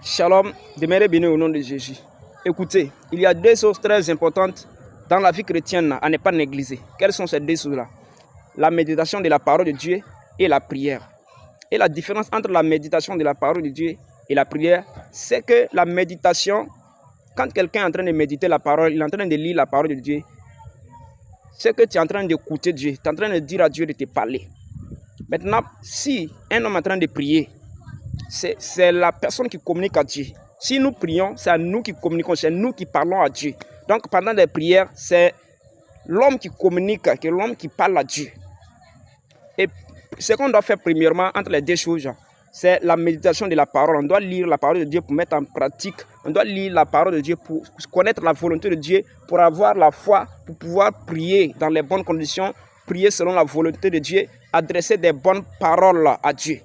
Shalom, demeurez bénis au nom de Jésus. Écoutez, il y a deux choses très importantes dans la vie chrétienne à ne pas négliger. Quelles sont ces deux choses-là? La méditation de la parole de Dieu et la prière. Et la différence entre la méditation de la parole de Dieu et la prière, c'est que la méditation, quand quelqu'un est en train de méditer la parole, il est en train de lire la parole de Dieu, c'est que tu es en train d'écouter Dieu, tu es en train de dire à Dieu de te parler. Maintenant, si un homme est en train de prier, c'est la personne qui communique à Dieu. Si nous prions, c'est à nous qui communiquons, c'est nous qui parlons à Dieu. Donc pendant les prières, c'est l'homme qui communique, c'est l'homme qui parle à Dieu. Et ce qu'on doit faire premièrement entre les deux choses, c'est la méditation de la parole. On doit lire la parole de Dieu pour mettre en pratique. On doit lire la parole de Dieu pour connaître la volonté de Dieu, pour avoir la foi, pour pouvoir prier dans les bonnes conditions, prier selon la volonté de Dieu, adresser des bonnes paroles à Dieu.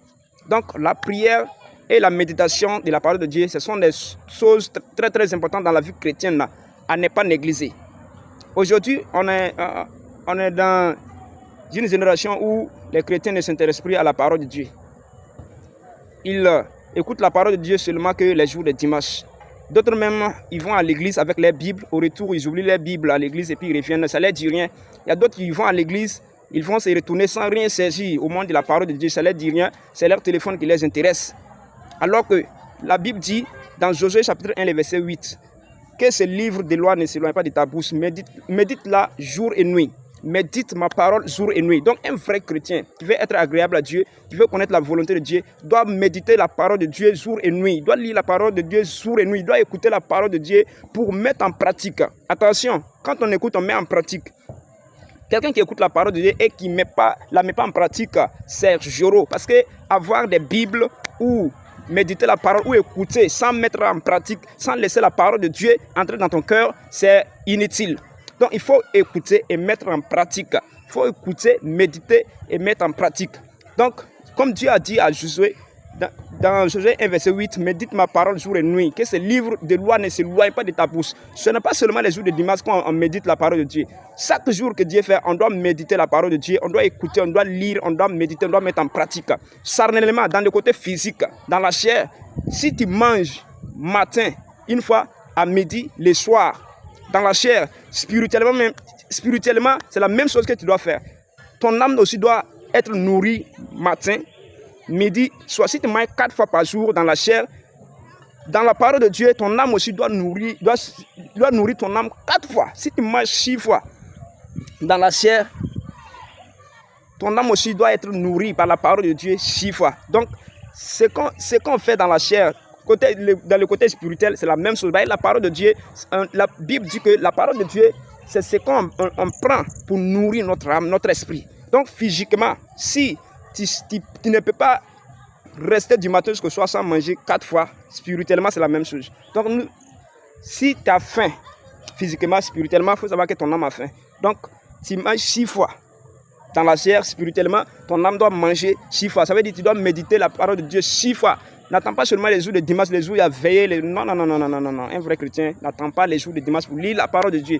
Donc la prière et la méditation de la parole de Dieu, ce sont des choses très très importantes dans la vie chrétienne à ne pas négliger. Aujourd'hui, on est dans une génération où les chrétiens ne s'intéressent plus à la parole de Dieu. Ils écoutent la parole de Dieu seulement que les jours de dimanche. D'autres même, ils vont à l'église avec leur Bible. Au retour, ils oublient leur Bible à l'église et puis ils reviennent. Ça ne leur dit rien. Il y a d'autres qui vont à l'église, ils vont se retourner sans rien saisir au monde de la parole de Dieu. Ça ne leur dit rien. C'est leur téléphone qui les intéresse. Alors que la Bible dit, dans Josué chapitre 1, le verset 8, que ce livre de loi ne s'éloigne pas de ta bouche. Médite-la jour et nuit. Médite ma parole jour et nuit. Donc un vrai chrétien qui veut être agréable à Dieu, qui veut connaître la volonté de Dieu, doit méditer la parole de Dieu jour et nuit. Il doit lire la parole de Dieu jour et nuit. Il doit écouter la parole de Dieu pour mettre en pratique. Attention, quand on écoute, on met en pratique. Quelqu'un qui écoute la parole de Dieu et qui ne la met pas en pratique, c'est Joro. Parce que avoir des Bibles ou méditer la parole ou écouter sans mettre en pratique, sans laisser la parole de Dieu entrer dans ton cœur, c'est inutile. Donc il faut écouter et mettre en pratique. Il faut écouter, méditer et mettre en pratique. Donc, comme Dieu a dit à Josué, dans Josué 1, verset 8, médite ma parole jour et nuit, que ce livre de loi ne s'éloigne pas de ta bouche. Ce n'est pas seulement les jours de dimanche qu'on médite la parole de Dieu. Chaque jour que Dieu fait, on doit méditer la parole de Dieu, on doit écouter, on doit lire, on doit méditer, on doit mettre en pratique. Charnellement, dans le côté physique, dans la chair, si tu manges matin, une fois à midi, le soir, dans la chair, spirituellement, c'est la même chose que tu dois faire. Ton âme aussi doit être nourrie matin, midi, soit si tu manges 4 fois par jour dans la chair, dans la parole de Dieu, ton âme aussi doit nourrir ton âme 4 fois. Si tu manges 6 fois dans la chair, ton âme aussi doit être nourrie par la parole de Dieu 6 fois. Donc, ce qu'on fait dans la chair, dans le côté spirituel, c'est la même chose. La parole de Dieu, la Bible dit que la parole de Dieu, c'est ce qu'on prend pour nourrir notre âme, notre esprit. Donc, physiquement, si tu ne peux pas rester du matin jusqu'au soir sans manger 4 fois, spirituellement, c'est la même chose. Donc, si tu as faim, physiquement, spirituellement, il faut savoir que ton âme a faim. Donc, tu manges 6 fois. Dans la chair, spirituellement, ton âme doit manger 6 fois. Ça veut dire que tu dois méditer la parole de Dieu 6 fois. N'attends pas seulement les jours de dimanche, les jours où il y a veillé. Non. Un vrai chrétien n'attend pas les jours de dimanche pour lire la parole de Dieu.